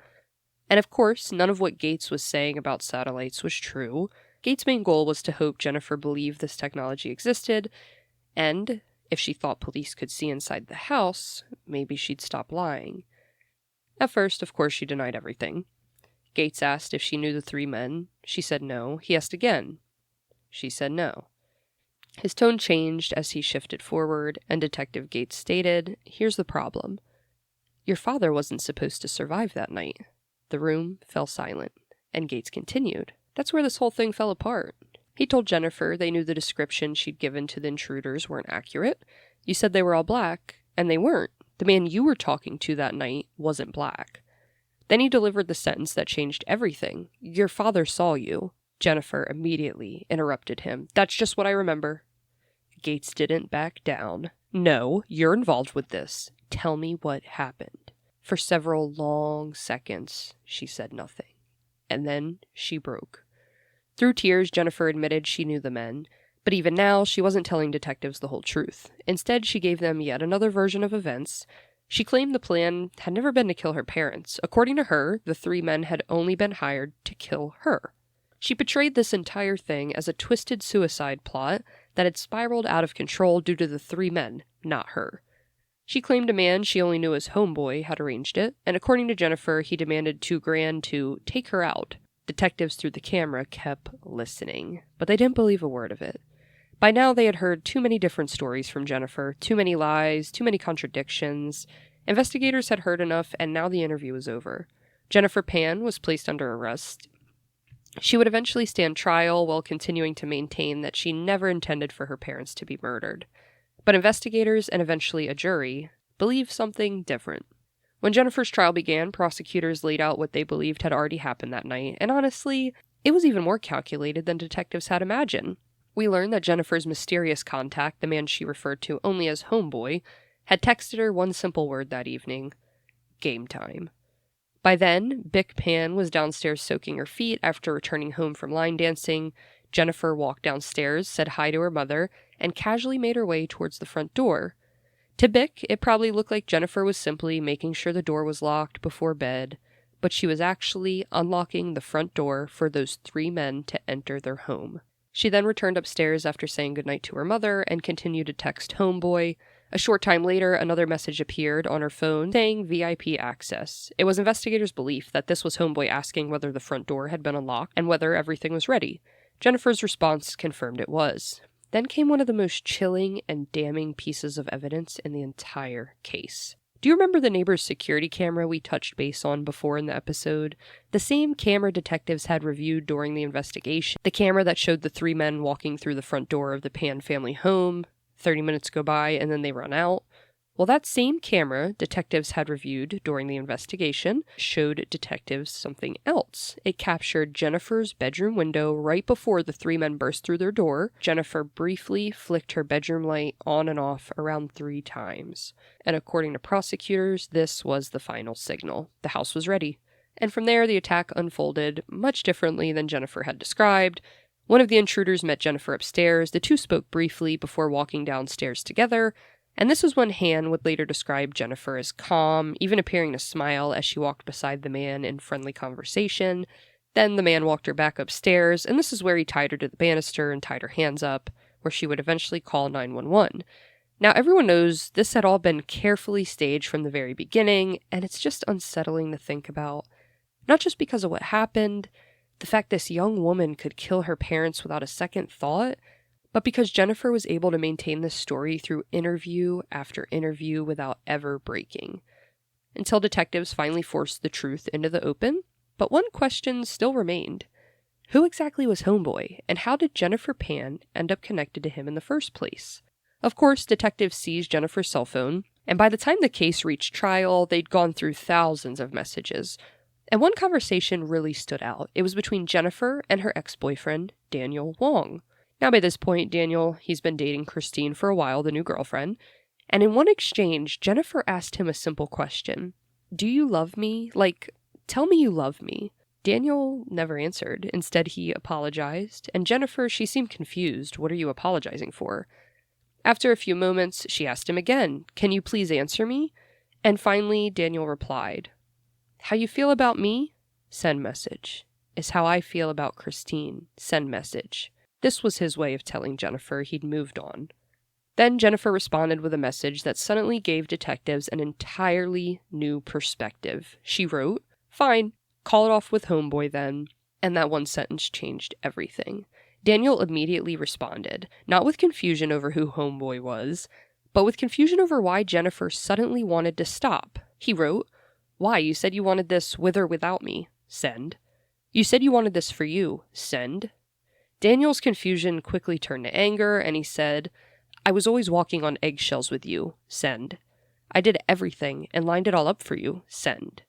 And of course, none of what Gates was saying about satellites was true. Gates' main goal was to hope Jennifer believed this technology existed, and if she thought police could see inside the house, maybe she'd stop lying. At first, of course, she denied everything. Gates asked if she knew the three men. She said no. He asked again. She said no. His tone changed as he shifted forward, and Detective Gates stated, "Here's the problem. Your father wasn't supposed to survive that night." The room fell silent, and Gates continued. That's where this whole thing fell apart. He told Jennifer they knew the description she'd given to the intruders weren't accurate. You said they were all black, and they weren't. The man you were talking to that night wasn't black. Then he delivered the sentence that changed everything. Your father saw you. Jennifer immediately interrupted him. That's just what I remember. Gates didn't back down. No, you're involved with this. Tell me what happened. For several long seconds, she said nothing. And then she broke. Through tears, Jennifer admitted she knew the men. But even now, she wasn't telling detectives the whole truth. Instead, she gave them yet another version of events. She claimed the plan had never been to kill her parents. According to her, the three men had only been hired to kill her. She portrayed this entire thing as a twisted suicide plot that had spiraled out of control due to the three men, not her. She claimed a man she only knew as Homeboy had arranged it, and according to Jennifer, he demanded $2,000 to take her out. Detectives through the camera kept listening, but they didn't believe a word of it. By now, they had heard too many different stories from Jennifer, too many lies, too many contradictions. Investigators had heard enough, and now the interview was over. Jennifer Pan was placed under arrest. She would eventually stand trial while continuing to maintain that she never intended for her parents to be murdered. But investigators, and eventually a jury, believed something different. When Jennifer's trial began, prosecutors laid out what they believed had already happened that night, and honestly, it was even more calculated than detectives had imagined. We learned that Jennifer's mysterious contact, the man she referred to only as Homeboy, had texted her one simple word that evening: game time. By then, Bic Pan was downstairs soaking her feet after returning home from line dancing. Jennifer walked downstairs, said hi to her mother, and casually made her way towards the front door. To Bic, it probably looked like Jennifer was simply making sure the door was locked before bed, but she was actually unlocking the front door for those three men to enter their home. She then returned upstairs after saying goodnight to her mother and continued to text Homeboy. A short time later, another message appeared on her phone saying VIP access. It was investigators' belief that this was Homeboy asking whether the front door had been unlocked and whether everything was ready. Jennifer's response confirmed it was. Then came one of the most chilling and damning pieces of evidence in the entire case. Do you remember the neighbor's security camera we touched base on before in the episode? The same camera detectives had reviewed during the investigation. The camera that showed the three men walking through the front door of the Pan family home. 30 minutes go by and then they run out. Well, that same camera detectives had reviewed during the investigation showed detectives something else. It captured Jennifer's bedroom window right before the three men burst through their door. Jennifer briefly flicked her bedroom light on and off around 3 times. And according to prosecutors, this was the final signal. The house was ready. And from there, the attack unfolded much differently than Jennifer had described. One of the intruders met Jennifer upstairs. The two spoke briefly before walking downstairs together. And this was when Han would later describe Jennifer as calm, even appearing to smile as she walked beside the man in friendly conversation. Then the man walked her back upstairs, and this is where he tied her to the banister and tied her hands up, where she would eventually call 911. Now, everyone knows this had all been carefully staged from the very beginning, and it's just unsettling to think about. Not just because of what happened, the fact this young woman could kill her parents without a second thought, but because Jennifer was able to maintain this story through interview after interview without ever breaking. Until detectives finally forced the truth into the open, but one question still remained. Who exactly was Homeboy, and how did Jennifer Pan end up connected to him in the first place? Of course, detectives seized Jennifer's cell phone, and by the time the case reached trial, they'd gone through thousands of messages. And one conversation really stood out. It was between Jennifer and her ex-boyfriend, Daniel Wong. Now, by this point, Daniel, he's been dating Christine for a while, the new girlfriend, and in one exchange, Jennifer asked him a simple question. Do you love me? Like, tell me you love me. Daniel never answered. Instead, he apologized, and Jennifer, she seemed confused. What are you apologizing for? After a few moments, she asked him again, can you please answer me? And finally, Daniel replied, how you feel about me? Send message. Is how I feel about Christine. Send message. This was his way of telling Jennifer he'd moved on. Then Jennifer responded with a message that suddenly gave detectives an entirely new perspective. She wrote, fine, call it off with Homeboy then. And that one sentence changed everything. Daniel immediately responded, not with confusion over who Homeboy was, but with confusion over why Jennifer suddenly wanted to stop. He wrote, why? You said you wanted this with or without me. Send. You said you wanted this for you. Send. Daniel's confusion quickly turned to anger, and he said, I was always walking on eggshells with you. Send. I did everything and lined it all up for you. Send.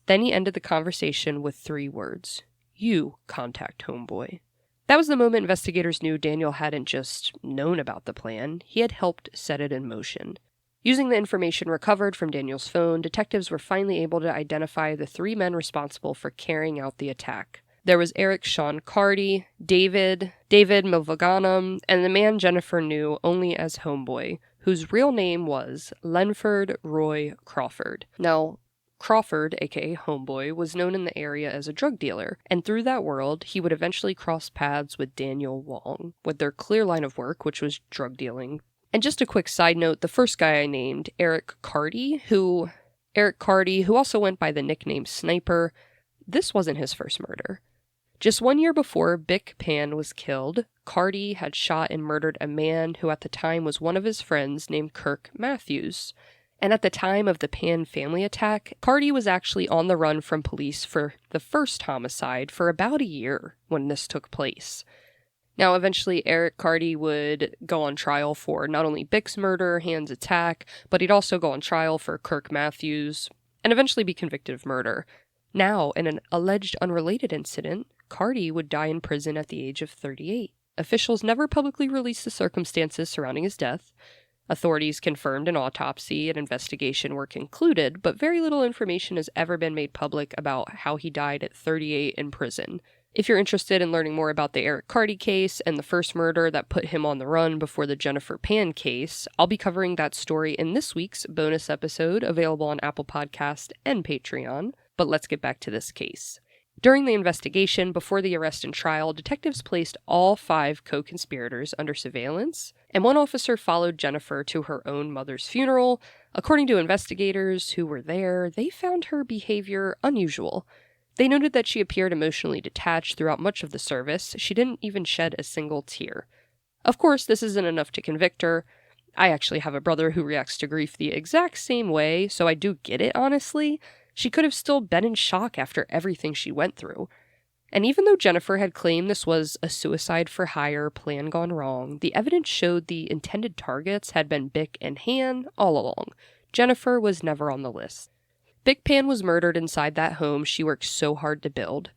Then he ended the conversation with 3 words. You contact Homeboy. That was the moment investigators knew Daniel hadn't just known about the plan, he had helped set it in motion. Using the information recovered from Daniel's phone, detectives were finally able to identify the 3 men responsible for carrying out the attack. There was Eric Sean Carty, David Milvaganam, and the man Jennifer knew only as Homeboy, whose real name was Lenford Roy Crawford. Now, Crawford, aka Homeboy, was known in the area as a drug dealer, and through that world, he would eventually cross paths with Daniel Wong, with their clear line of work, which was drug dealing. And just a quick side note, the first guy I named, Eric Carty, who also went by the nickname Sniper, this wasn't his first murder. Just 1 year before Bick Pan was killed, Carty had shot and murdered a man who at the time was one of his friends named Kirk Matthews. And at the time of the Pan family attack, Carty was actually on the run from police for the first homicide for about a year when this took place. Now, eventually, Eric Carty would go on trial for not only Bick's murder, Hand's attack, but he'd also go on trial for Kirk Matthews, and eventually be convicted of murder. Now, in an alleged unrelated incident, Carty would die in prison at the age of 38. Officials never publicly released the circumstances surrounding his death. Authorities confirmed an autopsy and investigation were concluded, but very little information has ever been made public about how he died at 38 in prison. If you're interested in learning more about the Eric Carty case and the first murder that put him on the run before the Jennifer Pan case, I'll be covering that story in this week's bonus episode, available on Apple Podcast and Patreon. But let's get back to this case. During the investigation, before the arrest and trial, detectives placed all 5 co-conspirators under surveillance, and one officer followed Jennifer to her own mother's funeral. According to investigators who were there, they found her behavior unusual. They noted that she appeared emotionally detached throughout much of the service. She didn't even shed a single tear. Of course, this isn't enough to convict her. I actually have a brother who reacts to grief the exact same way, so I do get it, honestly. She could have still been in shock after everything she went through. And even though Jennifer had claimed this was a suicide-for-hire plan gone wrong, the evidence showed the intended targets had been Bick and Han all along. Jennifer was never on the list. Bick Pan was murdered inside that home she worked so hard to build.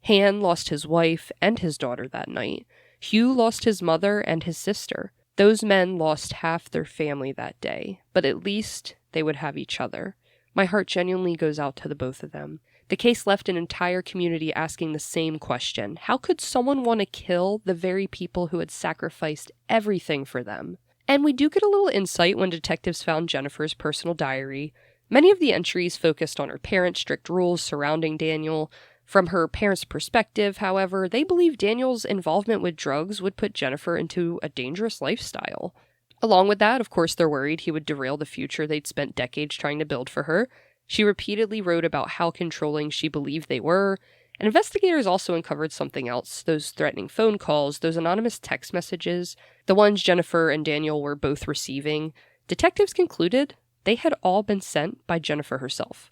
Han lost his wife and his daughter that night. Hugh lost his mother and his sister. Those men lost half their family that day, but at least they would have each other. My heart genuinely goes out to the both of them. The case left an entire community asking the same question. How could someone want to kill the very people who had sacrificed everything for them? And we do get a little insight when detectives found Jennifer's personal diary. Many of the entries focused on her parents' strict rules surrounding Daniel. From her parents' perspective, however, they believe Daniel's involvement with drugs would put Jennifer into a dangerous lifestyle. Along with that, of course, they're worried he would derail the future they'd spent decades trying to build for her. She repeatedly wrote about how controlling she believed they were, and investigators also uncovered something else: those threatening phone calls, those anonymous text messages, the ones Jennifer and Daniel were both receiving. Detectives concluded they had all been sent by Jennifer herself.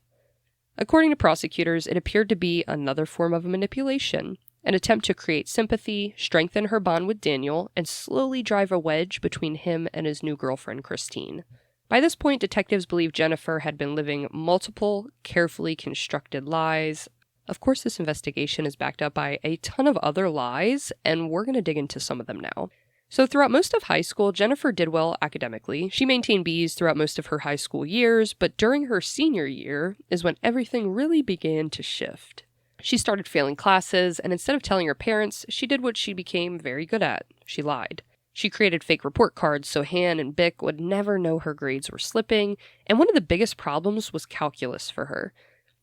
According to prosecutors, it appeared to be another form of manipulation, an attempt to create sympathy, strengthen her bond with Daniel, and slowly drive a wedge between him and his new girlfriend, Christine. By this point, detectives believe Jennifer had been living multiple, carefully constructed lies. Of course, this investigation is backed up by a ton of other lies, and we're going to dig into some of them now. So throughout most of high school, Jennifer did well academically. She maintained B's throughout most of her high school years, but during her senior year is when everything really began to shift. She started failing classes, and instead of telling her parents, she did what she became very good at. She lied. She created fake report cards so Han and Bick would never know her grades were slipping, and one of the biggest problems was calculus for her.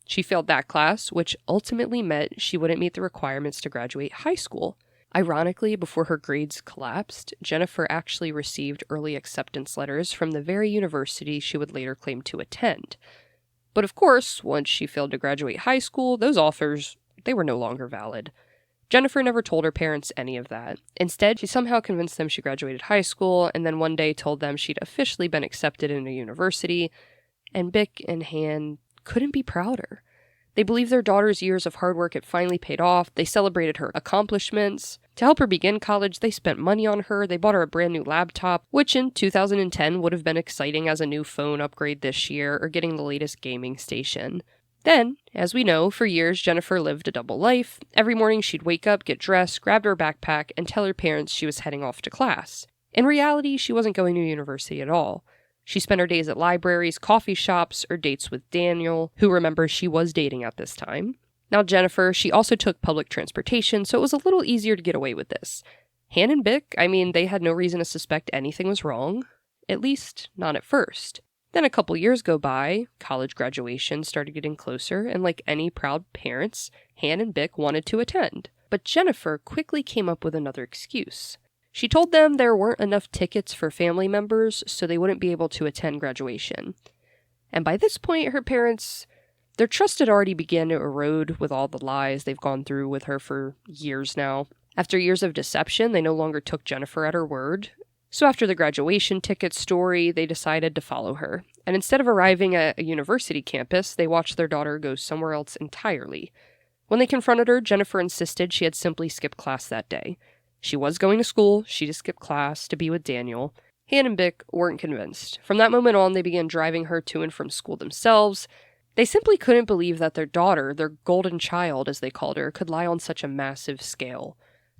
She failed that class, which ultimately meant she wouldn't meet the requirements to graduate high school. Ironically, before her grades collapsed, Jennifer actually received early acceptance letters from the very university she would later claim to attend. But of course, once she failed to graduate high school, those offers, they were no longer valid. Jennifer never told her parents any of that. Instead, she somehow convinced them she graduated high school, and then one day told them she'd officially been accepted in a university, and Bick and Han couldn't be prouder. They believed their daughter's years of hard work had finally paid off. They celebrated her accomplishments. To help her begin college, they spent money on her. They bought her a brand new laptop, which in 2010 would have been exciting as a new phone upgrade this year or getting the latest gaming station. Then, as we know, for years Jennifer lived a double life. Every morning she'd wake up, get dressed, grab her backpack, and tell her parents she was heading off to class. In reality, she wasn't going to university at all. She spent her days at libraries, coffee shops, or dates with Daniel, who, remember, she was dating at this time. Now Jennifer, she also took public transportation, so it was a little easier to get away with this. Han and Bick, they had no reason to suspect anything was wrong. At least, not at first. Then a couple years go by, college graduation started getting closer, and like any proud parents, Han and Bick wanted to attend. But Jennifer quickly came up with another excuse. She told them there weren't enough tickets for family members, so they wouldn't be able to attend graduation. And by this point, her parents, their trust had already begun to erode with all the lies they've gone through with her for years now. After years of deception, they no longer took Jennifer at her word. So after the graduation ticket story, they decided to follow her. And instead of arriving at a university campus, they watched their daughter go somewhere else entirely. When they confronted her, Jennifer insisted she had simply skipped class that day. She was going to school, she just skipped class to be with Daniel. Han and Bick weren't convinced. From that moment on, they began driving her to and from school themselves. They simply couldn't believe that their daughter, their golden child as they called her, could lie on such a massive scale.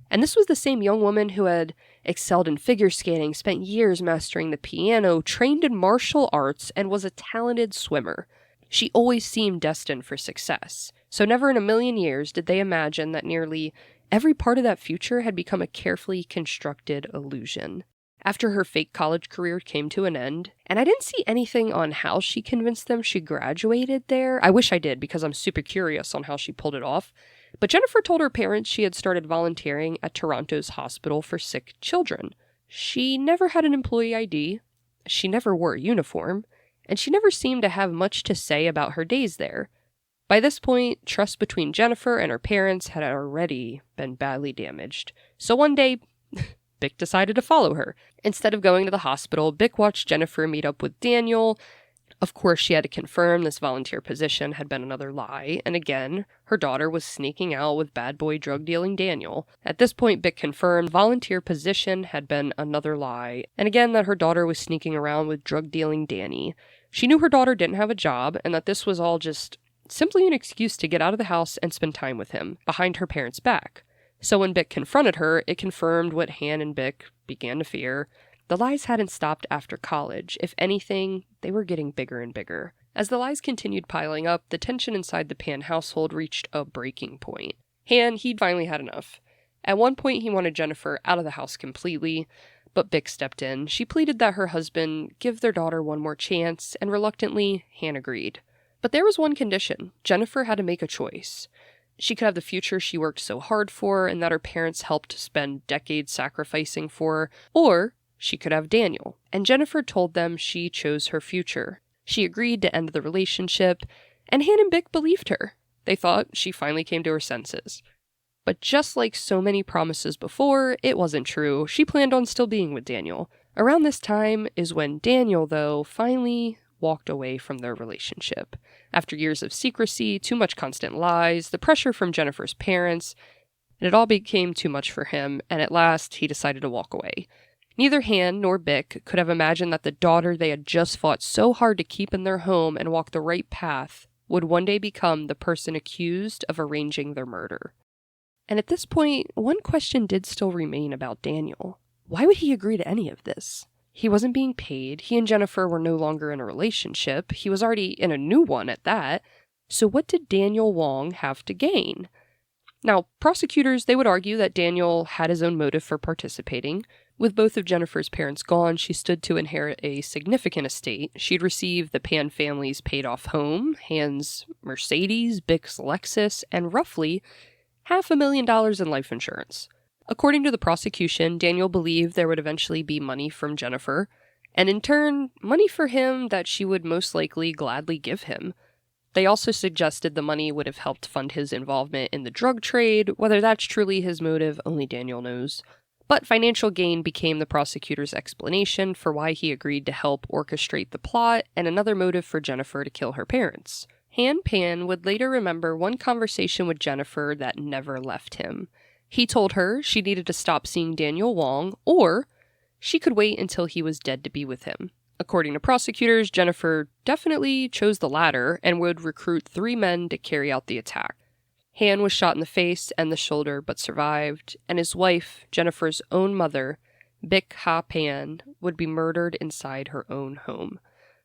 And this was the same young woman who had excelled in figure skating, spent years mastering the piano, trained in martial arts, and was a talented swimmer. She always seemed destined for success. So never in a million years did they imagine that nearly every part of that future had become a carefully constructed illusion. After her fake college career came to an end, and I didn't see anything on how she convinced them she graduated there. I wish I did, because I'm super curious on how she pulled it off. But Jennifer told her parents she had started volunteering at Toronto's Hospital for Sick Children. She never had an employee ID, she never wore a uniform, and she never seemed to have much to say about her days there. By this point, trust between Jennifer and her parents had already been badly damaged. So one day, Bick decided to follow her. Instead of going to the hospital, Bick watched Jennifer meet up with Daniel. Of course, she had to confirm this volunteer position had been another lie, and again, her daughter was sneaking out with bad boy drug-dealing Daniel. At this point, Bick confirmed volunteer position had been another lie, and again that her daughter was sneaking around with drug-dealing Danny. She knew her daughter didn't have a job, and that this was all just simply an excuse to get out of the house and spend time with him, behind her parents' back. So when Bick confronted her, it confirmed what Han and Bick began to fear. The lies hadn't stopped after college. If anything, they were getting bigger and bigger. As the lies continued piling up, the tension inside the Pan household reached a breaking point. Han, he'd finally had enough. At one point, he wanted Jennifer out of the house completely, but Bick stepped in. She pleaded that her husband give their daughter one more chance, and reluctantly, Han agreed. But there was one condition. Jennifer had to make a choice. She could have the future she worked so hard for, and that her parents helped spend decades sacrificing for, or she could have Daniel, and Jennifer told them she chose her future. She agreed to end the relationship, and Han and Bick believed her. They thought she finally came to her senses. But just like so many promises before, it wasn't true. She planned on still being with Daniel. Around this time is when Daniel, though, finally walked away from their relationship. After years of secrecy, too much constant lies, the pressure from Jennifer's parents, and it all became too much for him, and at last he decided to walk away. Neither Han nor Bick could have imagined that the daughter they had just fought so hard to keep in their home and walk the right path would one day become the person accused of arranging their murder. And at this point, one question did still remain about Daniel. Why would he agree to any of this? He wasn't being paid, he and Jennifer were no longer in a relationship, he was already in a new one at that, so what did Daniel Wong have to gain? Now, prosecutors, they would argue that Daniel had his own motive for participating. With both of Jennifer's parents gone, she stood to inherit a significant estate. She'd receive the Pan family's paid-off home, Han's Mercedes, Bick's Lexus, and roughly $500,000 in life insurance. According to the prosecution, Daniel believed there would eventually be money from Jennifer, and in turn, money for him that she would most likely gladly give him. They also suggested the money would have helped fund his involvement in the drug trade. Whether that's truly his motive, only Daniel knows. But financial gain became the prosecutor's explanation for why he agreed to help orchestrate the plot, and another motive for Jennifer to kill her parents. Han Pan would later remember one conversation with Jennifer that never left him. He told her she needed to stop seeing Daniel Wong, or she could wait until he was dead to be with him. According to prosecutors, Jennifer definitely chose the latter and would recruit 3 men to carry out the attack. Han was shot in the face and the shoulder but survived, and his wife, Jennifer's own mother, Bick Ha Pan, would be murdered inside her own home,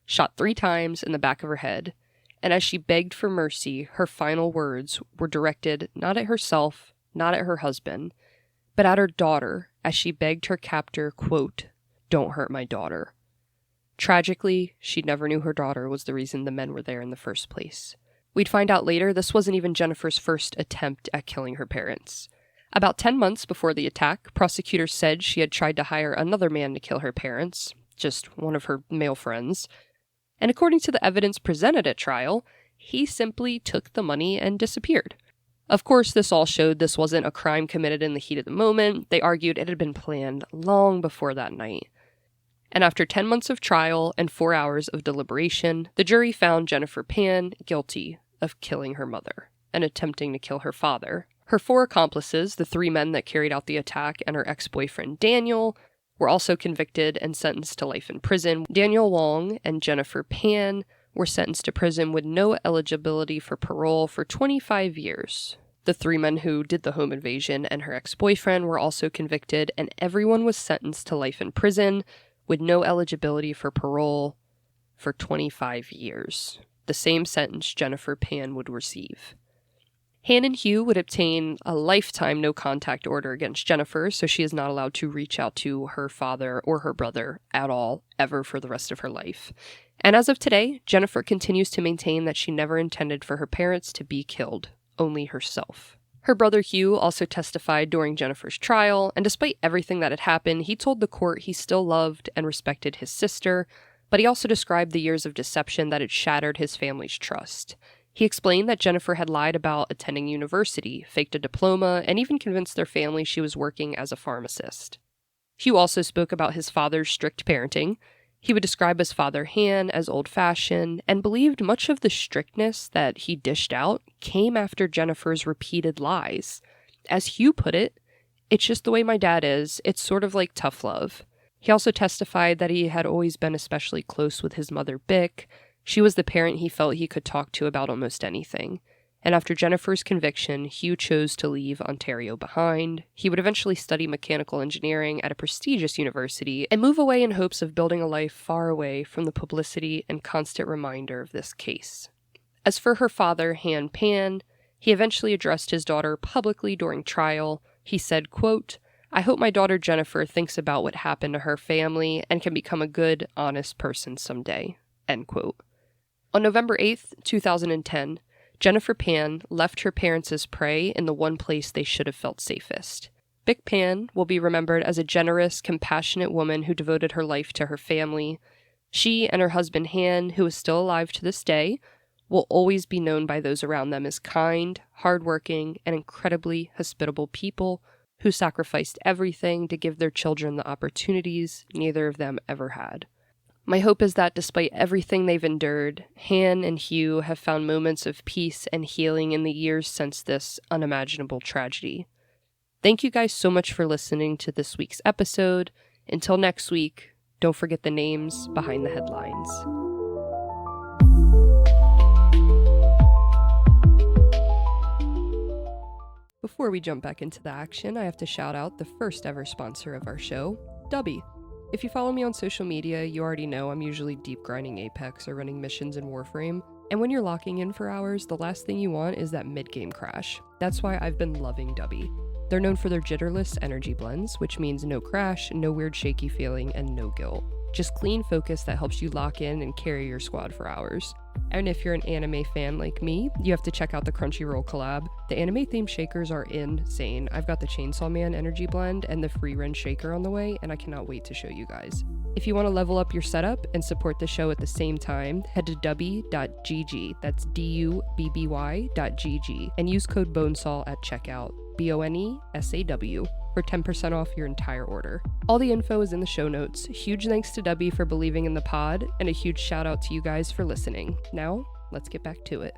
shot 3 times in the back of her head, and as she begged for mercy, her final words were directed not at herself, not at her husband, but at her daughter, as she begged her captor, quote, "Don't hurt my daughter." Tragically, she never knew her daughter was the reason the men were there in the first place. We'd find out later this wasn't even Jennifer's first attempt at killing her parents. About 10 months before the attack, prosecutors said she had tried to hire another man to kill her parents, just one of her male friends. And according to the evidence presented at trial, he simply took the money and disappeared. Of course, this all showed this wasn't a crime committed in the heat of the moment. They argued it had been planned long before that night. And after 10 months of trial and 4 hours of deliberation, the jury found Jennifer Pan guilty of killing her mother and attempting to kill her father. Her 4 accomplices, the 3 men that carried out the attack, and her ex-boyfriend Daniel, were also convicted and sentenced to life in prison. Daniel Wong and Jennifer Pan were sentenced to prison with no eligibility for parole for 25 years. The 3 men who did the home invasion and her ex-boyfriend were also convicted, and everyone was sentenced to life in prison with no eligibility for parole for 25 years. The same sentence Jennifer Pan would receive. Han and Hugh would obtain a lifetime no-contact order against Jennifer, so she is not allowed to reach out to her father or her brother at all, ever, for the rest of her life. And as of today, Jennifer continues to maintain that she never intended for her parents to be killed, only herself. Her brother Hugh also testified during Jennifer's trial, and despite everything that had happened, he told the court he still loved and respected his sister, but he also described the years of deception that had shattered his family's trust. He explained that Jennifer had lied about attending university, faked a diploma, and even convinced their family she was working as a pharmacist. Hugh also spoke about his father's strict parenting. He would describe his father Han as old-fashioned, and believed much of the strictness that he dished out came after Jennifer's repeated lies. As Hugh put it, "It's just the way my dad is. It's sort of like tough love." He also testified that he had always been especially close with his mother, Bick. She was the parent he felt he could talk to about almost anything. And after Jennifer's conviction, Hugh chose to leave Ontario behind. He would eventually study mechanical engineering at a prestigious university and move away in hopes of building a life far away from the publicity and constant reminder of this case. As for her father, Han Pan, he eventually addressed his daughter publicly during trial. He said, quote, "I hope my daughter Jennifer thinks about what happened to her family and can become a good, honest person someday." End quote. On November 8th, 2010, Jennifer Pan left her parents as prey in the one place they should have felt safest. Bic Pan will be remembered as a generous, compassionate woman who devoted her life to her family. She and her husband Han, who is still alive to this day, will always be known by those around them as kind, hardworking, and incredibly hospitable people who sacrificed everything to give their children the opportunities neither of them ever had. My hope is that despite everything they've endured, Han and Hugh have found moments of peace and healing in the years since this unimaginable tragedy. Thank you guys so much for listening to this week's episode. Until next week, don't forget the names behind the headlines. Before we jump back into the action, I have to shout out the first ever sponsor of our show, Dubby. If you follow me on social media, you already know I'm usually deep grinding Apex or running missions in Warframe, and when you're locking in for hours, the last thing you want is that mid-game crash. That's why I've been loving Dubby. They're known for their jitterless energy blends, which means no crash, no weird shaky feeling, and no guilt. Just clean focus that helps you lock in and carry your squad for hours. And if you're an anime fan like me, you have to check out the Crunchyroll collab. The anime-themed shakers are insane. I've got the Chainsaw Man energy blend and the Free Ren shaker on the way, and I cannot wait to show you guys. If you want to level up your setup and support the show at the same time, head to dubby.gg, that's dubby.gg, and use code BONESAW at checkout, BONESAW, for 10% off your entire order. All the info is in the show notes. Huge thanks to Dubby for believing in the pod, and a huge shout out to you guys for listening. Now, let's get back to it.